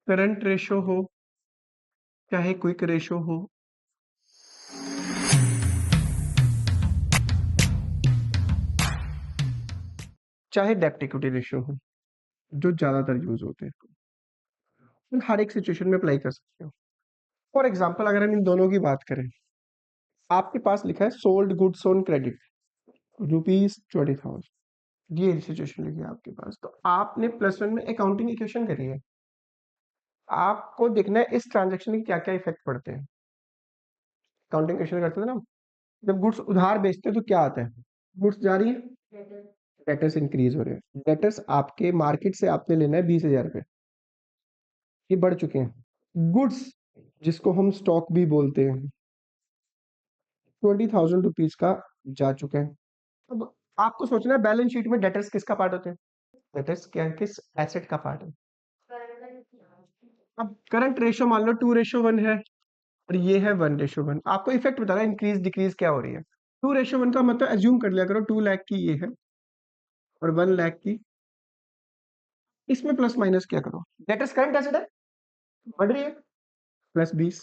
Current ratio हो चाहे quick ratio हो, चाहे डेप्ट इक्विटी रेशो हो, जो ज्यादातर यूज होते हैं, तो हर एक सिचुएशन में अप्लाई कर सकते हो। फॉर एग्जाम्पल अगर हम इन दोनों की बात करें, आपके पास लिखा है सोल्ड गुड्स ऑन क्रेडिट ₹20,000, ये सिचुएशन लिखी है आपके पास, तो आपने +1 में अकाउंटिंग इक्वेशन करी है, आपको देखना है इस ट्रांजेक्शन के क्या क्या इफेक्ट पड़ते हैं। अकाउंटिंग इक्वेशन करते थे ना, जब गुड्स उधार बेचते हैं तो क्या आता है, गुड्स जा रही है, डेटर्स इंक्रीज हो रहे हैं, डेटर्स आपके मार्केट से आपने लेना है 20,000 रुपए, ये बढ़ चुके हैं। गुड्स जिसको हम स्टॉक भी बोलते हैं 20,000 रुपीज का जा चुका है। अब आपको सोचना है बैलेंस शीट में डेटर्स किसका पार्ट होते हैं, डेटर्स क्या किस एसेट का पार्ट है। अब करंट रेशो मान लो 2:1 है और ये है 1:1, आपको इफेक्ट बता रहा है इंक्रीज डिक्रीज क्या हो रही है। 2:1 का मतलब एज्यूम कर लिया करो 2 लाख की ये है और 1 लाख की, इसमें प्लस माइनस क्या करो, डेटर्स करंट एसेट है, बढ़ रही है, +20।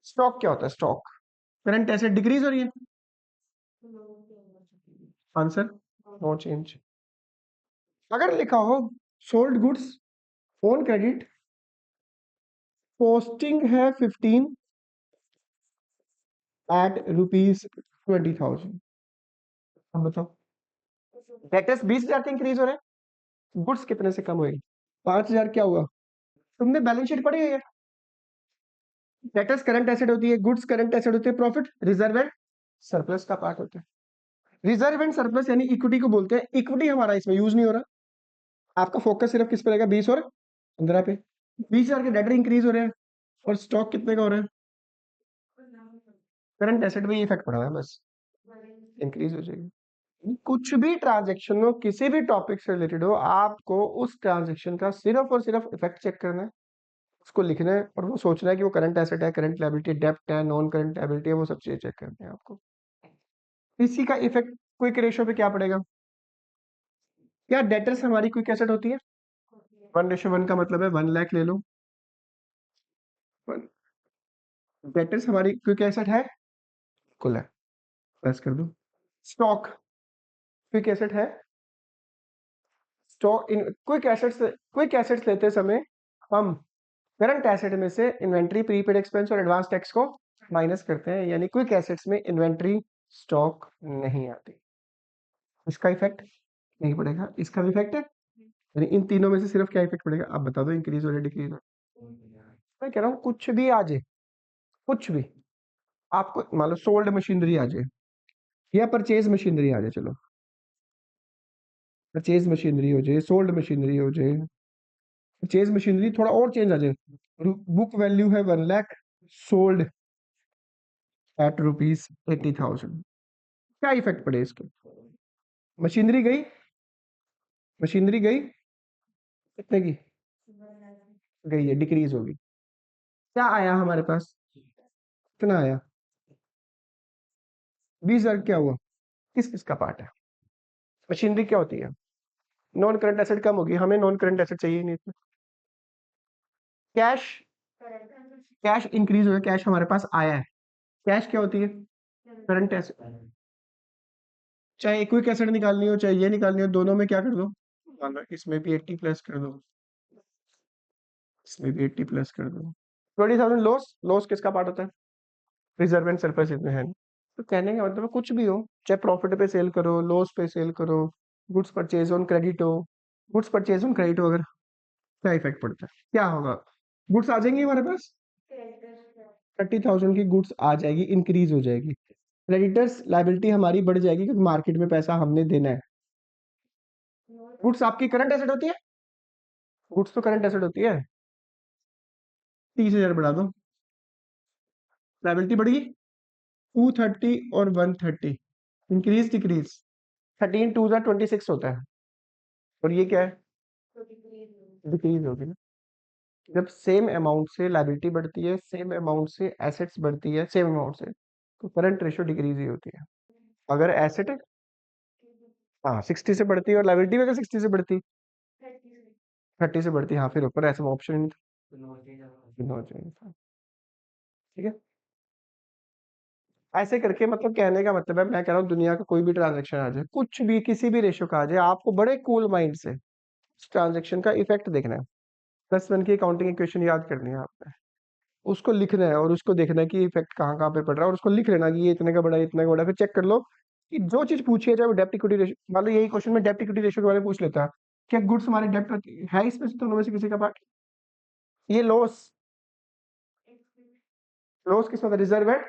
स्टॉक क्या होता है, स्टॉक करंट एसेट डिक्रीज हो रही है, आंसर नो चेंज। अगर लिखा हो sold goods on credit, costing है 15 एट ₹20,000, अब बताओ डेटर्स 20,000 के इंक्रीज हो रहे हैं, गुड्स कितने से कम हुए, 5,000, क्या हुआ, तुमने बैलेंस शीट पढ़ी है, डेटर्स करंट एसेट होती है, गुड्स करंट एसेट होते हैं, प्रॉफिट रिजर्व एंड सरप्लस का पार्ट होता है। रिजर्व एंड सरप्लस यानी इक्विटी को बोलते हैं, इक्विटी हमारा इसमें यूज नहीं हो रहा, आपका फोकस सिर्फ किस पे रहेगा, 20 और 15 पे। 20,000 के डेटर इंक्रीज हो रहे हैं और स्टॉक कितने का हो रहा है, करंट एसेट में इफेक्ट पड़ा है, बस इंक्रीज हो जाएगी। कुछ भी ट्रांजेक्शन हो, किसी भी टॉपिक से रिलेटेड हो, आपको उस ट्रांजेक्शन का सिर्फ और सिर्फ इफेक्ट चेक करना है, उसको लिखना है और वो सोचना है कि वो करंट एसेट है, करंट लायबिलिटी, डेब्ट है, नॉन करंट लायबिलिटी है, वो सब चीजें चेक करनी है आपको। इसी का इफेक्ट क्विक रेशियो पे क्या पड़ेगा, क्या डेटर्स हमारी क्विक एसेट होती है, 1:1 का मतलब है 1 लाख ले लो, डेटर्स हमारी क्विक एसेट है, कुल है, प्लस कर दो। स्टॉक क्विक एसेट है, स्टॉक इन क्विक एसेट्स लेते समय हम करंट एसेट में से इन्वेंट्री, प्रीपेड एक्सपेंस और एडवांस टैक्स को माइनस करते हैं, यानी क्विक एसेट्स में इन्वेंट्री स्टॉक नहीं आती, इसका इफेक्ट नहीं पड़ेगा, इसका भी इफेक्ट है, यानी इन तीनों में से सिर्फ क्या इफेक्ट पड़ेगा, आप बता दो, इंक्रीज हो या डिक्रीज हो। मैं कह रहा हूँ कुछ भी आ जाए, कुछ भी, आपको मान लो सोल्ड मशीनरी आ जाए या परचेज मशीनरी आ जाए, चलो परचेज मशीनरी हो जाए, सोल्ड मशीनरी हो जाए, परचेज मशीनरी थोड़ा और चेंज आ जाए, बुक वैल्यू है 1 लाख, सोल्ड एट ₹80,000, क्या इफेक्ट पड़े इसके, मशीनरी गई, मशीनरी गई, कितने की गई है, डिक्रीज होगी, क्या आया हमारे पास, कितना आया, 20,000, क्या हुआ, किस किस का पार्ट है, मशीनरी क्या होती है, नॉन करंट एसेट कम होगी, हमें नॉन करंट एसेट चाहिए नहीं इसमें। कैश, कैश इंक्रीज हो गया, कैश हमारे पास आया है, कैश क्या होती है, करंट एसेट, चाहे इक्विक एसेट निकालनी हो चाहे ये निकालनी हो, दोनों में क्या कर दो, मान लो इसमें भी 80 प्लस कर दो, इसमें भी 80 प्लस कर दो, 20,000 लॉस, लॉस किसका पार्ट होता है, रिजर्व एंड सरप्लस इसमें है नहीं। तो कहने का मतलब कुछ भी हो, चाहे प्रॉफिट पे सेल करो, लॉस पे सेल करो, गुड्स परचेज ऑन क्रेडिट हो, गुड्स परचेज ऑन क्रेडिट हो, अगर क्या इफेक्ट पड़ता है, क्या होगा, गुड्स आ जाएंगी हमारे पास, 30,000 की गुड्स आ जाएगी, इंक्रीज हो जाएगी, क्रेडिटर्स लायबिलिटी हमारी बढ़ जाएगी क्योंकि मार्केट में पैसा हमने देना है। गुड्स आपकी करंट एसेट होती है, गुड्स तो करंट एसेट होती है, 30,000 बढ़ा दो, लायबिलिटी बढ़ी, 230 और 130, इंक्रीज डिक्रीज, 13 2 26 होता है, और ये क्या है, डिक्रीज होगी ना, जब सेम अमाउंट से लायबिलिटी बढ़ती है, सेम अमाउंट से एसेट्स बढ़ती है, सेम अमाउंट से, तो करंट रेशियो डिक्रीज ही होती है। अगर एसेट हाँ 60 से बढ़ती है और लायबिलिटी भी अगर 60 से बढ़ती, 30 से बढ़ती, हाँ फिर ऊपर ऐसा ऑप्शन नहीं था। नो चेंज था। ठीक है, ऐसे करके मतलब कहने का मतलब है, मैं कह रहा हूँ दुनिया का कोई भी ट्रांजेक्शन आ जाए, कुछ भी किसी भी रेशियो का आ जाए, आपको बड़े कूल माइंड से उस ट्रांजेक्शन का इफेक्ट देखना है। +1 की अकाउंटिंग इक्वेशन याद करनी है आपने, उसको लिखना है और उसको देखना है कि इफेक्ट कहाँ कहाँ पे पड़ रहा है, और उसको लिख लेना कि ये इतने का बड़ा है, इतने का बड़ा है। फिर चेक कर लो कि जो चीज पूछी है, चाहे वो डेप्ट इक्विटी रेशियो, मान लो यही क्वेश्चन में डेप्ट इक्विटी रेशियो के बारे में पूछ लेता है, क्या गुड्स हमारे डेप्ट है इसमें से दोनों में से किसी का पार्ट? ये लॉस, लॉस किसमें होता है? रिजर्व एंड,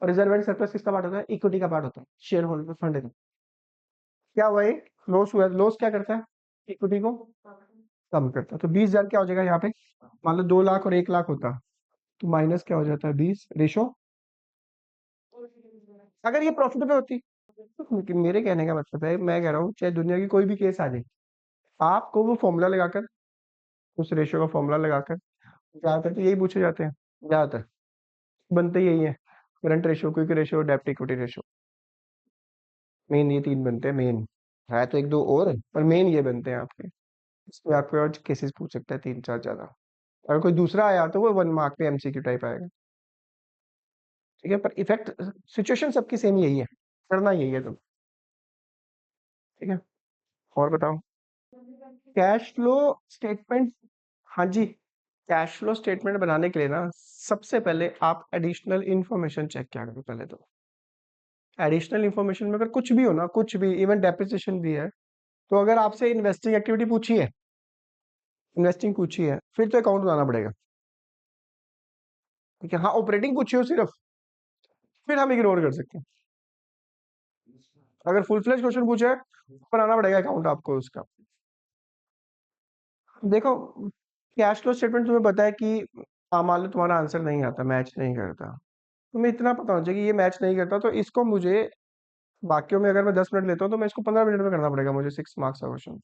और रिजर्व एंड सरप्लस किसका पार्ट होता है? इक्विटी का पार्ट होता है, शेयर होल्डर फंड का। क्या हुआ ये? लॉस हुआ। लॉस क्या करता है? इक्विटी को कम करता है। तो 20,000 क्या हो जाएगा यहाँ पे? मान लो 2 लाख और 1 लाख होता, तो माइनस क्या हो जाता है? 20 रेशो, अगर ये प्रॉफिटेबल होती। लेकिन मेरे कहने का मतलब है, मैं कह रहा हूँ चाहे दुनिया की कोई भी केस आ जाए, आपको वो फॉर्मूला लगाकर, उस रेशियो का फॉर्मूला लगाकर, ज्यादातर तो यही पूछे जाते हैं, ज्यादातर बनते यही है। करंट रेशियो, क्विक रेशियो, डेप्ट इक्विटी रेशियो, मेन ये 3 बनते हैं। मेन है तो एक दो और, पर मेन ये बनते हैं आपके। इसमें आपको और केसेस पूछ सकता है 3 4 ज्यादा। अगर कोई दूसरा आया तो वो 1 मार्क पे एमसीक्यू टाइप आएगा। ठीक है, पर इफेक्ट, सिचुएशन सबकी सेम यही है, करना यही है तुम। ठीक है, और बताओ। कैश फ्लो स्टेटमेंट, हाँ जी, कैश फ्लो स्टेटमेंट बनाने के लिए ना, सबसे पहले आप एडिशनल इंफॉर्मेशन चेक क्या करो पहले तो। एडिशनल इंफॉर्मेशन में अगर कुछ भी हो ना, कुछ भी, इवन डेप्रिसिएशन भी है, तो अगर आपसे इन्वेस्टिंग एक्टिविटी पूछी है, इन्वेस्टिंग पूछी है, फिर तो अकाउंट बनाना पड़ेगा। ठीक है, हाँ ऑपरेटिंग पूछी हो सिर्फ, फिर हम इग्नोर कर सकते हैं। अगर फुल फ्लेज क्वेश्चन पूछा है, बनाना पड़ेगा अकाउंट आपको उसका। देखो, कैश फ्लो स्टेटमेंट तुम्हें पता है कि मान लो तुम्हारा आंसर नहीं आता, मैच नहीं करता, तुम्हें इतना पता होना चाहिए कि ये मैच नहीं करता, तो इसको मुझे, बाकियों में अगर मैं 10 मिनट लेता हूँ तो मैं इसको 15 मिनट में करना पड़ेगा मुझे, 6 मार्क्स का क्वेश्चन।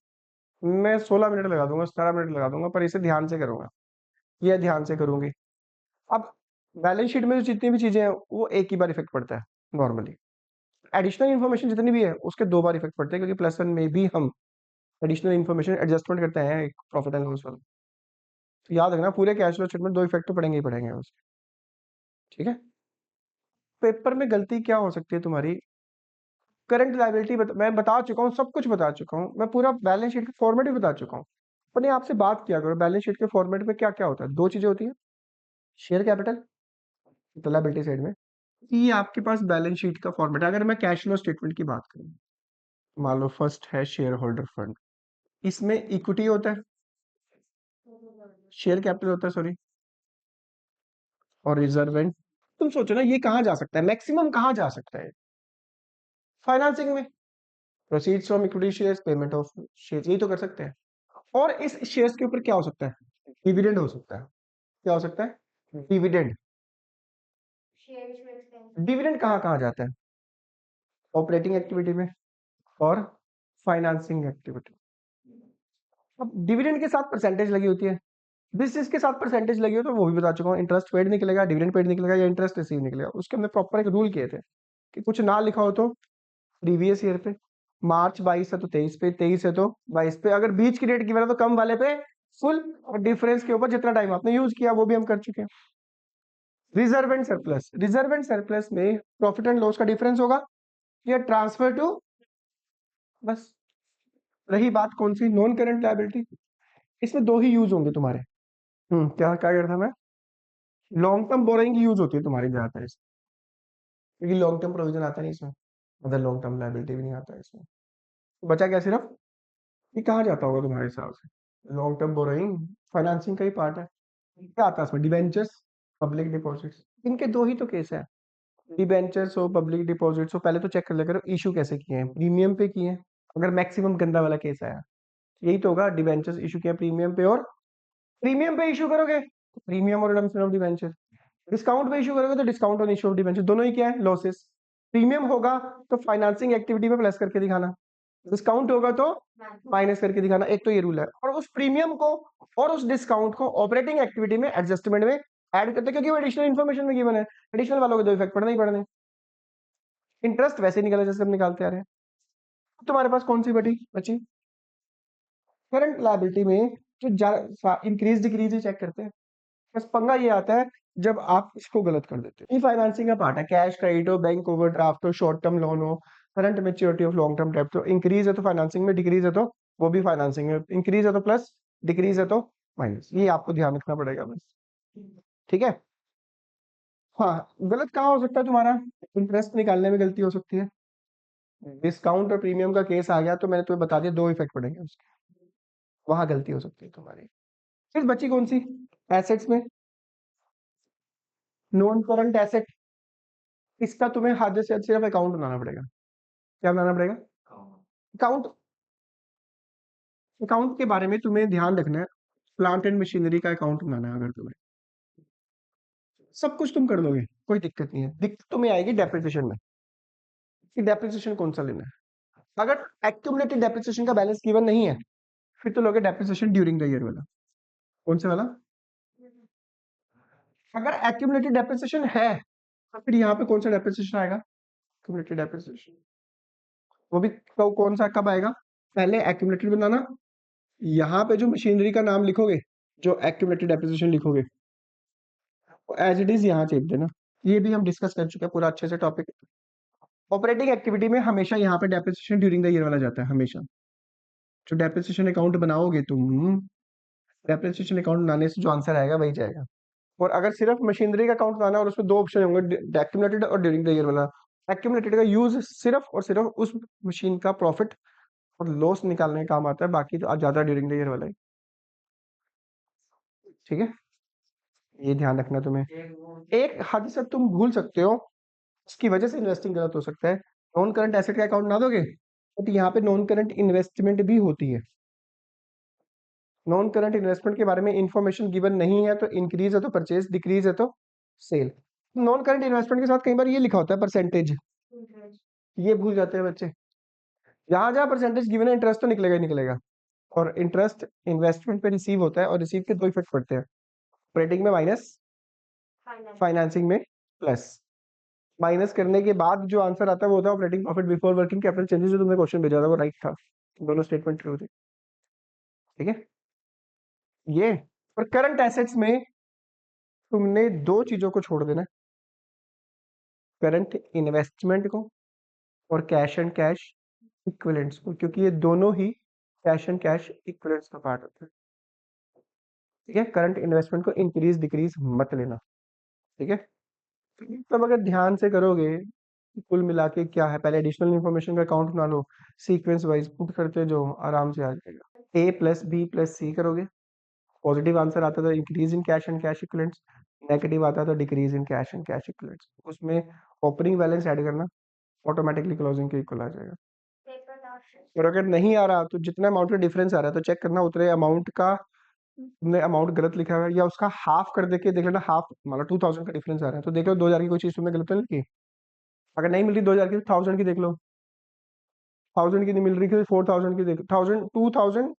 मैं 16 मिनट लगा दूंगा, 17 मिनट लगा दूंगा, पर इसे ध्यान से करूंगा, ये ध्यान से करूंगी। अब बैलेंस शीट में जो जितनी भी चीजें हैं, वो एक ही बार इफेक्ट पड़ता है नॉर्मली। एडिशनल इन्फॉर्मेशन जितनी भी है उसके 2 बार इफेक्ट पड़ते हैं, क्योंकि +1 में भी हम एडिशनल इन्फॉर्मेशन एडजस्टमेंट करते हैं एक प्रॉफिट एंड लॉस वाला। तो याद रखना, पूरे कैश फ्लो स्टेटमेंट 2 इफेक्ट तो पड़ेंगे ही पड़ेंगे उसके। ठीक है, पेपर में गलती क्या हो सकती है तुम्हारी? करंट लायबिलिटी मैं बता चुका हूँ, सब कुछ बता चुका हूँ, मैं पूरा बैलेंस शीट का फॉर्मेट भी बता चुका हूँ। अपने आपसे बात किया करो, बैलेंस शीट के फॉर्मेट में क्या क्या होता है? 2 चीजें होती है, शेयर कैपिटल, तो लायबिलिटी साइड में, ये आपके पास बैलेंस शीट का फॉर्मेट है। अगर मैं कैश फ्लो स्टेटमेंट की बात करूँ, मान लो फर्स्ट है शेयर होल्डर फंड, इसमें इक्विटी होता है, शेयर कैपिटल होता है, सॉरी, और रिजर्वेंट। तुम सोचो ना, ये कहाँ जा सकता है, मैक्सिमम कहाँ जा सकता है? फाइनेंसिंग में, proceeds from equity shares, payment of shares, यही तो कर सकते हैं। और इस शेयर्स के ऊपर क्या हो सकता है? डिविडेंड हो सकता है। क्या हो सकता है? डिविडेंड। डिविडेंड कहाँ कहाँ जाता है? ऑपरेटिंग एक्टिविटी में और फाइनेंसिंग एक्टिविटी। अब डिविडेंड के साथ परसेंटेज लगी होती है, जिस चीज के साथ परसेंटेज लगी हो तो वो भी बता चुका हूँ, इंटरेस्ट पेड निकलेगा, डिविडेंड पेड निकलेगा, या इंटरेस्ट रिसीव निकलेगा। उसके हमने प्रॉपर एक रूल किए थे कि कुछ ना लिखा हो तो प्रीवियस ईयर पे, मार्च 22 है तो 23 पे, 23 है तो 22 पे, अगर बीच की डेट की है तो कम वाले पे फुल, और डिफरेंस के ऊपर जितना टाइम आपने यूज किया वो भी हम कर चुके हैं। Reserve and surplus, reserve and surplus में प्रॉफिट एंड लॉस का डिफरेंस होगा, या ट्रांसफर टू, बस। रही बात कौन सी? नॉन करंट लायबिलिटी, इसमें 2 ही यूज होंगे तुम्हारे। क्या क्या करता मैं? लॉन्ग टर्म बोरोइंग यूज होती है तुम्हारी ज्यादातर इसमें, क्योंकि लॉन्ग टर्म प्रोविजन आता नहीं इसमें, मतलब लॉन्ग टर्म लायबिलिटी भी नहीं आता इसमें। बचा क्या सिर्फ? ये कहाँ जाता होगा तुम्हारे हिसाब से? लॉन्ग टर्म बोरोइंग फाइनेंसिंग का ही पार्ट है। क्या आता है इसमें? डिबेंचर्स, पब्लिक डिपॉजिट्स, इनके 2 ही तो केस है। डिबेंचर्स हो, पब्लिक डिपॉजिट्स हो, पहले तो चेक कर लिया करो इशू कैसे किए हैं, प्रीमियम पे किए हैं। अगर मैक्सिमम गंदा वाला केस आया, यही तो होगा, डिबेंचर्स इशू किया प्रीमियम पे, और प्रीमियम पे इशू करोगे तो प्रीमियम और रिडम्पशन ऑफ डिबेंचर, डिस्काउंट पे इशू करोगे तो discount on issue of debenture, दोनों ही क्या है? लॉसेस। प्रीमियम होगा तो फाइनेंसिंग एक्टिविटी में प्लस करके दिखाना, डिस्काउंट होगा तो माइनस करके दिखाना, एक तो ये रूल है। और उस प्रीमियम को और उस डिस्काउंट को ऑपरेटिंग एक्टिविटी में एडजस्टमेंट में ऐड करते, क्योंकि वो एडिशनल इन्फॉर्मेशन में गिवन है, एडिशनल वालों के 2 इफेक्ट पड़ने ही पड़ने। इंटरेस्ट वैसे निकला जैसे हम निकालते आ रहे हैं। तुम्हारे पास कौन सी बची बची? करंट लायबिलिटी में जो इंक्रीज डिक्रीज ही चेक करते हैं, बस पंगा ये आता है जब आप इसको गलत कर देते हो। ये फाइनेंसिंग का पार्ट है, कैश क्रेडिट हो, बैंक ओवरड्राफ्ट हो, शॉर्ट टर्म लोन हो, current maturity of long term डेब्ट हो। इंक्रीज है तो फाइनेंसिंग में, डिक्रीज है तो वो भी फाइनेंसिंग में, इंक्रीज है तो प्लस, डिक्रीज है तो माइनस। ये आपको ध्यान रखना पड़ेगा बस, ठीक है। हाँ, गलत कहाँ हो सकता है तुम्हारा? इंटरेस्ट निकालने में गलती हो सकती है। डिस्काउंट और प्रीमियम का केस आ गया तो मैंने तुम्हें बता दिया, दो इफेक्ट पड़ेंगे उसके, वहां गलती हो सकती है तुम्हारी। फिर बची कौन सी? एसेट्स में नॉन करंट एसेट, इसका तुम्हें हद से सिर्फ अकाउंट बनाना पड़ेगा। क्या बनाना पड़ेगा? अकाउंट। अकाउंट के बारे में तुम्हें ध्यान रखना है, प्लांट एंड मशीनरी का अकाउंट बनाना है। अगर तुम्हें सब कुछ तुम कर दोगे, कोई दिक्कत नहीं है। दिक्कत तुम्हें आएगी डेप्रिसिएशन में, कि डेप्रिसिएशन कौन सा लेना है। अगर एक्यूमुलेटेड डेप्रिसिएशन का बैलेंस गिवन नहीं है, फिर तो लोगे डेप्रिसिएशन ड्यूरिंग द ईयर वाला। कौन से वाला? अगर एक्यूमुलेटेड डेप्रिसिएशन है तो फिर यहाँ पे कौन सा डेप्रिसिएशन आएगा? Accumulated depreciation. वो भी कौन सा कब आएगा? पहले एक्यूमुलेटेड बनाना, यहाँ पे जो मशीनरी का नाम लिखोगे, जो एक्यूमुलेटेड डेप्रिसिएशन लिखोगे, एज इट इज यहाँ चेप देना। ये भी हम डिस्कस कर चुके हैं पूरा अच्छे से टॉपिक। ऑपरेटिंग एक्टिविटी में हमेशा यहाँ पे डेप्रिसिएशन ड्यूरिंग द ईयर वाला जाता है हमेशा। जो डेप्रिसिएशन अकाउंट बनाओगे तुम, डेप्रिसिएशन अकाउंट बनाने से जो आंसर आएगा वही जाएगा। और अगर सिर्फ मशीनरी का अकाउंट बनाना है और उसमें दो ऑप्शन होंगे, एक्यूमुलेटेड और ड्यूरिंग द ईयर वाला। एक्यूमुलेटेड का यूज सिर्फ और सिर्फ उस मशीन का प्रॉफिट और लॉस निकालने का काम आता है, बाकी तो ज्यादा ड्यूरिंग द ईयर वाला है, ठीक है। ये ध्यान रखना तुम्हें। एक हद से तुम भूल सकते हो, उसकी वजह से इन्वेस्टिंग गलत हो सकता है। नॉन करंट एसेट का अकाउंट ना दोगे तो यहाँ पे नॉन करंट इन्वेस्टमेंट भी होती है। नॉन करंट इन्वेस्टमेंट के बारे में इंफॉर्मेशन गिवन नहीं है तो इंक्रीज है तो परचेज, डिक्रीज है तो सेल। नॉन करंट इन्वेस्टमेंट के साथ कई बार ये लिखा होता है परसेंटेज, ये भूल जाते हैं बच्चे। जहां जहां परसेंटेज गिवन है, इंटरेस्ट तो निकलेगा ही निकलेगा। और इंटरेस्ट इन्वेस्टमेंट पे रिसीव होता है, और रिसीव के दो इफेक्ट पड़ते हैं, ऑपरेटिंग में माइनस, फाइनेंसिंग में प्लस। माइनस करने के बाद जो आंसर आता है वो होता है operating profit before working capital changes. जो तुमने क्वेश्चन भेजा था वो राइट था, दोनों स्टेटमेंट ट्रू थे, ठीक है। ये और करंट एसेट्स में तुमने दो चीजों को छोड़ देना, करंट इन्वेस्टमेंट को और कैश एंड कैश इक्विवेलेंट्स को, क्योंकि ये दोनों ही कैश एंड कैश इक्विवेलेंट्स का पार्ट होता है, ठीक है। करंट इन्वेस्टमेंट को इंक्रीज डिक्रीज मत लेना, ठीक है। तब अगर ध्यान से करोगे, कुल मिला के क्या है, पहले एडिशनल इन्फॉर्मेशन का अकाउंट बना लो, सीक्वेंस वाइज पुट करते जो आराम से आ जाएगा। ए प्लस बी प्लस सी करोगे, पॉजिटिव आंसर आता तो increase in cash and cash equivalents, negative आता तो decrease in cash and cash equivalents. उसमें ओपनिंग बैलेंस ऐड करना, ऑटोमेटिकली क्लोजिंग के इक्वल आ जाएगा। और अगर नहीं आ रहा तो जितना अमाउंट का डिफरेंस आ रहा है तो चेक करना उतने अमाउंट का तुमने अमाउंट गलत लिखा है, या उसका हाफ कर देके देख लेना। हाफ मतलब 2000 का डिफरेंस आ रहा है तो देख लो 2000 की कोई चीज तुमने गलत नहीं लिखी। अगर नहीं मिल रही 2000 की, 1000 की देख लो। 1000 की नहीं मिल रही थी, 4000 की देखो। 2000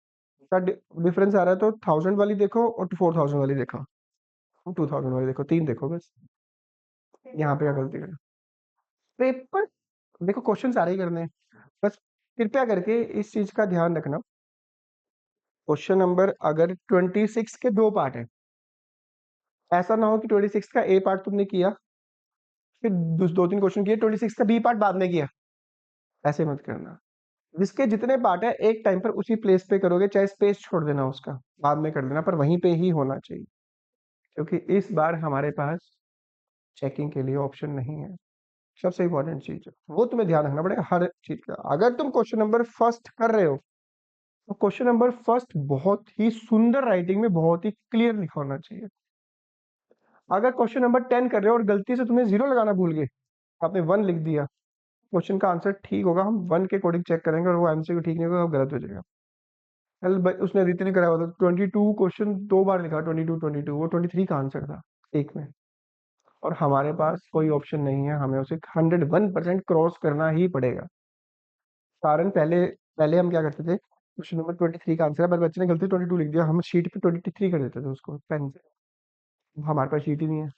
का डिफरेंस आ रहा है तो 1000 वाली देखो और 4000 वाली देखो, 2000 वाली देखो, तीन देखो बस। यहाँ पे क्या गलती है? पेपर देखो, क्वेश्चन सारे ही करने हैं, बस कृपया करके इस चीज का ध्यान रखना। क्वेश्चन नंबर अगर 26 के दो पार्ट है, ऐसा ना हो कि 26 का ए पार्ट तुमने किया, फिर दो तीन क्वेश्चन किए, 26 का बी पार्ट बाद में किया, ऐसे मत करना। जिसके जितने पार्ट है एक टाइम पर उसी प्लेस पे करोगे, चाहे स्पेस छोड़ देना उसका, बाद में कर देना, पर वहीं पे ही होना चाहिए, क्योंकि इस बार हमारे पास चेकिंग के लिए ऑप्शन नहीं है। सबसे इंपॉर्टेंट चीज है वो तुम्हें ध्यान रखना पड़ेगा हर चीज का। अगर तुम क्वेश्चन नंबर फर्स्ट कर रहे हो तो क्वेश्चन नंबर फर्स्ट बहुत ही सुंदर राइटिंग में बहुत ही क्लियर लिखा होना चाहिए। अगर क्वेश्चन नंबर 10 कर रहे हो और गलती से तुम्हें जीरो लगाना भूल गए, आपने 1 लिख दिया, क्वेश्चन का आंसर ठीक होगा, हम 1 के अकॉर्डिंग चेक करेंगे, और वो एमसीक्यू ठीक नहीं होगा, वो गलत हो जाएगा। कल उसने रीति ने कराया हुआ था 22 क्वेश्चन, दो बार लिखा 22 वो 23 का आंसर था एक में। और हमारे पास कोई ऑप्शन नहीं है, हमें उसे 101% क्रॉस करना ही पड़ेगा। कारण पहले पहले हम क्या करते थे, क्वेश्चन नंबर 23 का आंसर है, पर बच्चे ने गलती 22 लिख दिया, हम शीट पे 23 कर देते थे उसको पेन से। हमारे पास शीट ही नहीं है।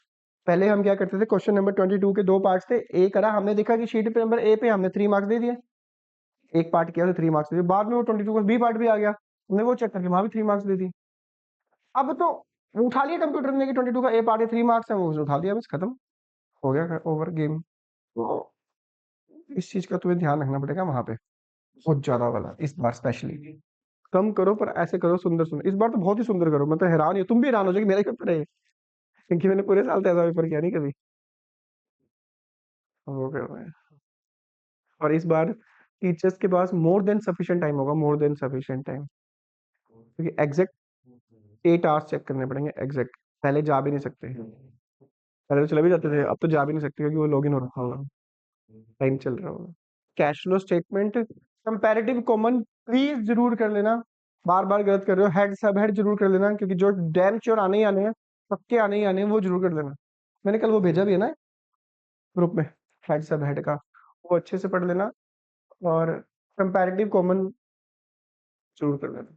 पहले हम क्या करते थे, क्वेश्चन नंबर 22 के दो पार्ट्स थे, ए करा, हमने देखा कि शीट पे नंबर ए पे हमने 3 मार्क्स दे दिए, एक पार्ट किया तो 3 मार्क्स दे दिए। बाद में वो 22 का बी पार्ट भी आ गया, हमने वो चेक करके वहां भी 3 मार्क्स दे दी। अब तो वो उठा लिया कंप्यूटर ने कि 22 का ए पार्ट है, 3 मार्क्स है, वो उसने उठा दिया, बस खत्म हो गया, ओवर गेम। तो इस चीज का तुम्हें ध्यान रखना पड़ेगा वहां पे, बहुत ज्यादा वाला इस बार स्पेशली। कम करो पर ऐसे करो सुंदर सुंदर, इस बार तो बहुत ही सुंदर करो, मैं तो हैरान ही हूं, तुम भी हैरान हो जाओगे मेरे पेपर है, क्योंकि मैंने पूरे साल तो ऐसा पेपर किया नहीं कभी। वो कर रहे हैं। और इस बार टीचर्स के पास मोर देन सफिशिएंट टाइम होगा, मोर देन सफिशिएंट टाइम, क्योंकि एग्जैक्ट 8 आवर्स चेक करने पड़ेंगे एग्जैक्ट। पहले जा भी नहीं सकते, पहले तो चले भी जाते थे, अब तो जा भी नहीं सकते क्योंकि वो लॉगिन हो रखा होगा, टाइम चल रहा होगा। Cash flow statement comparative common please जरूर कर लेना, बार बार गलत कर रहे हो, हेड सब हेड जरूर कर लेना, क्योंकि जो डैम श्योर आने ही आने हैं, पक्के आने ही आने हैं, वो जरूर कर लेना। मैंने कल वो भेजा भी है ना ग्रुप में, हेड सब हेड का, वो अच्छे से पढ़ लेना। और कंपैरेटिव कॉमन जरूर कर लेना,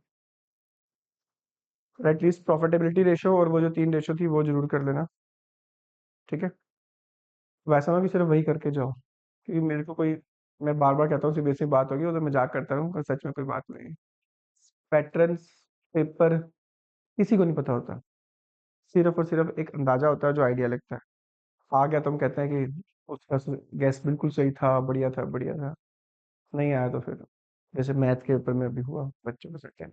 एटलीस्ट प्रॉफिटेबिलिटी रेशो और वो जो 3 रेशो थी वो जरूर कर लेना, ठीक है। वैसा ना कि सिर्फ वही करके जाओ, क्योंकि मेरे को कोई, मैं बार बार कहता हूँ सिर्फ बेसिक बात होगी, वो तो मजाक करता हूँ, पर सच में कोई बात नहीं। पैटर्न्स पेपर किसी को नहीं पता होता, सिर्फ और सिर्फ एक अंदाजा होता है जो आइडिया लगता है। आ गया तो हम कहते हैं कि उसका गैस बिल्कुल सही था, बढ़िया था, बढ़िया था। नहीं आया तो फिर, जैसे मैथ के पेपर में अभी हुआ बच्चों के सेकेंड।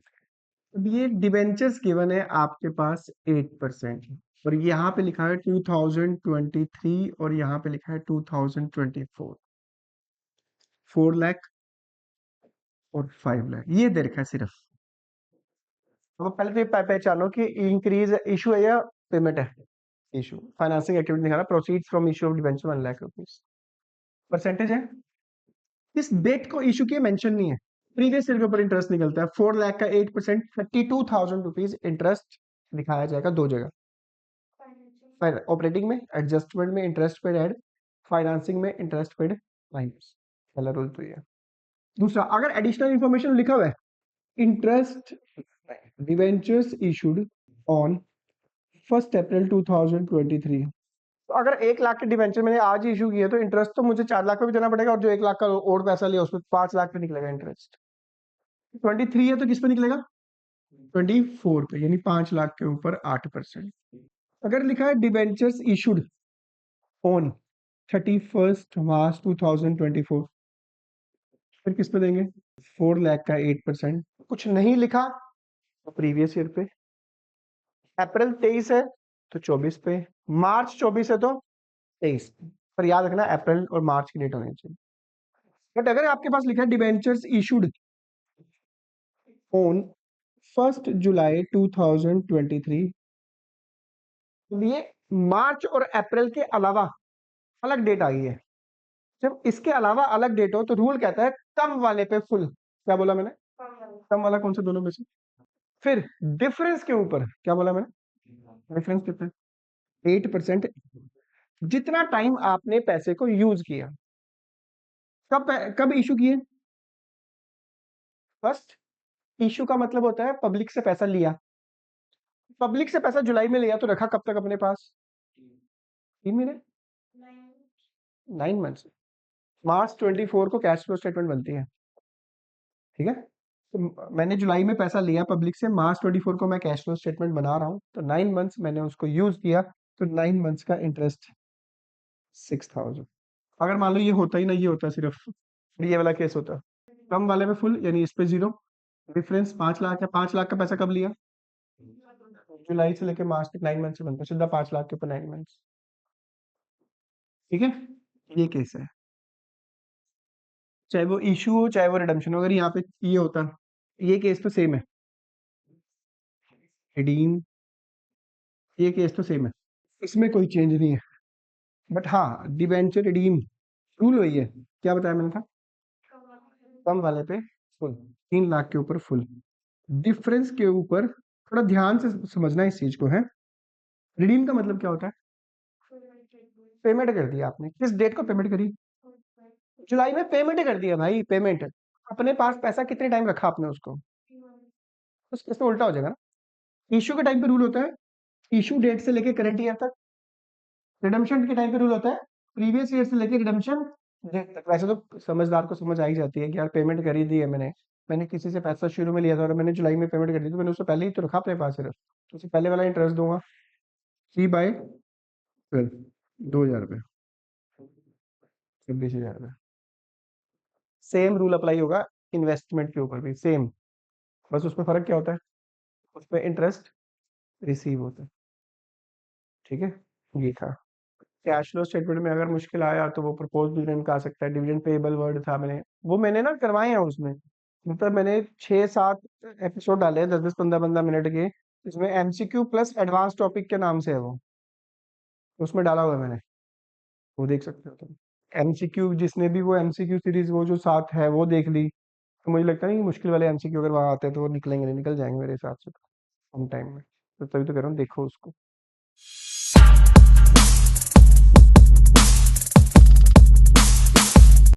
अब ये डिबेंचर्स गिवन है आपके पास 8%, और यहाँ पे लिखा है 2023, और यहाँ पे लिखा है 2024, 4 लाख और 5 लाख, ये दे रखा है सिर्फ। तो पहले तो ये पहचानो कि इंक्रीज इशू है या पेमेंट है। इशू फाइनेंसिंग एक्टिविटी दिखा रहा, proceeds from issue of debenture 1 lakh rupees, percentage है। इस डेट को इशू किए मेंशन नहीं है, प्रीवियस ईयर के ऊपर इंटरेस्ट निकलता है। 4 लाख का 8%, 32,000 रुपीज इंटरेस्ट दिखाया जाएगा 2 जगह, ऑपरेटिंग में एडजस्टमेंट में इंटरेस्ट पेड ऐड, फाइनेंसिंग में इंटरेस्ट पेड माइनस। पहला रूल तो ये है। दूसरा, अगर एडिशनल इंफॉर्मेशन लिखा हुआ है, इंटरेस्ट डिवेंचर्स इशूड ऑन 1 अप्रैल 2023, तो अगर 1 लाख के डिवेंचर मैंने आज ही इशू किया तो इंटरेस्ट तो मुझे 4 लाख पे भी देना पड़ेगा, और जो 1 लाख का और पैसा लिया उसमें 5 लाख पे निकलेगा इंटरेस्ट। 23 है तो किस पे निकलेगा, 24 पे, यानी 5 लाख के ऊपर 8%। अगर लिखा है डिवेंचर्स इशूड ऑन 31 मार्च 2024, फिर किस पे देंगे, 4 लाख का 8%। कुछ नहीं लिखा तो प्रीवियस ईयर पे, अप्रैल 23 है तो 24 पे, मार्च 24 है तो 23 पे। पर याद रखना अप्रैल और मार्च की डेट होनी चाहिए। बट अगर आपके पास लिखा है डिवेंचर्स इशूड ऑन 1 जुलाई 2023, तो ये मार्च और अप्रैल के अलावा अलग डेट आई है। जब इसके अलावा अलग डेट हो तो रूल कहता है कम वाले पे फुल। क्या बोला मैंने, कम वाला कौन सा दोनों में से। फिर डिफरेंस के ऊपर क्या बोला मैंने, डिफरेंस कितना, 8%, जितना टाइम आपने पैसे को यूज किया। कब कब इशू किए, फर्स्ट। इशू का मतलब होता है पब्लिक से पैसा लिया, पब्लिक से पैसा जुलाई में लिया तो रखा कब तक अपने पास, 3 महीने, 9 मंथ्स। मार्च 24 को कैश फ्लो स्टेटमेंट बनती है, ठीक है। तो मैंने जुलाई में पैसा लिया पब्लिक से, मार्च 24 को मैं कैश फ्लो स्टेटमेंट बना रहा हूँ, तो 9 मंथ्स मैंने उसको यूज किया, तो 9 मंथ्स का इंटरेस्ट 6,000। अगर मान लो ये होता ही ना, ये होता सिर्फ, ये वाला केस होता, कम वाले में फुल, यानी इस पे 0, डिफरेंस 5 लाख है। 5 लाख का पैसा कब लिया, जुलाई से लेकर मार्च तक, 9 मंथ से बनता है, सीधा 5 लाख के ऊपर 9 मंथ्स, ठीक है। ये केस है, चाहे वो इशू हो चाहे वो रिडम्पशन हो। अगर यहाँ पे ये होता, ये केस तो सेम है, रिडीम, ये केस तो सेम है, इसमें कोई चेंज नहीं है। बट हाँ, डिबेंचर रिडीम रूल वही है, क्या बताया मैंने था, कम वाले पे फुल, 3 लाख के ऊपर फुल। डिफरेंस के ऊपर थोड़ा ध्यान से समझना इस चीज को है। रिडीम का मतलब क्या होता है, पेमेंट कर दिया आपने, किस डेट को पेमेंट करी, जुलाई में पेमेंट कर दिया भाई, पेमेंट। अपने पास पैसा कितने टाइम रखा आपने उसको, उस केस में उल्टा हो जाएगा ना। इशू के टाइम पे रूल होता है इशू डेट से लेके करंट ईयर तक, रिडम्पशन के टाइम पे रूल होता है प्रीवियस ईयर से लेके रिडम्पशन डेट तक। वैसे तो समझदार को समझ आ ही जाती है कि यार पेमेंट कर ही दी है मैंने, मैंने किसी से पैसा शुरू में लिया था और मैंने जुलाई में पेमेंट कर दी, तो मैंने उससे पहले ही तो रखा अपने पास सिर्फ, तो उससे पहले वाला इंटरेस्ट दूंगा 3/12, 2,000 रुपये, 26,000 रुपये। सेम रूल अप्लाई होगा इन्वेस्टमेंट के ऊपर भी, सेम। बस उसमें फर्क क्या होता है, उसमें इंटरेस्ट रिसीव होता है। ठीक है, ये था। कैश फ्लो स्टेटमेंट में अगर मुश्किल आया तो वो प्रपोज डिविडेंड का आ सकता है, डिविडेंड पेबल वर्ड था, मैंने ना करवाए हैं उसमें, मतलब मैंने 6-7 एपिसोड डाले हैं, 10-10 15-15 मिनट के। इसमें एमसीक्यू प्लस एडवांस टॉपिक के नाम से है वो, उसमें डाला हुआ है मैंने, वो देख सकते हो तुम। एमसीक्यू जिसने भी वो एमसीक्यू सीरीज वो जो साथ है वो देख ली, तो मुझे लगता नहीं कि मुश्किल वाले एमसीक्यू अगर वहां आते हैं तो वो निकलेंगे नहीं, निकल जाएंगे मेरे हिसाब से, तो कम टाइम में। तो तभी तो कह रहा हूँ देखो उसको।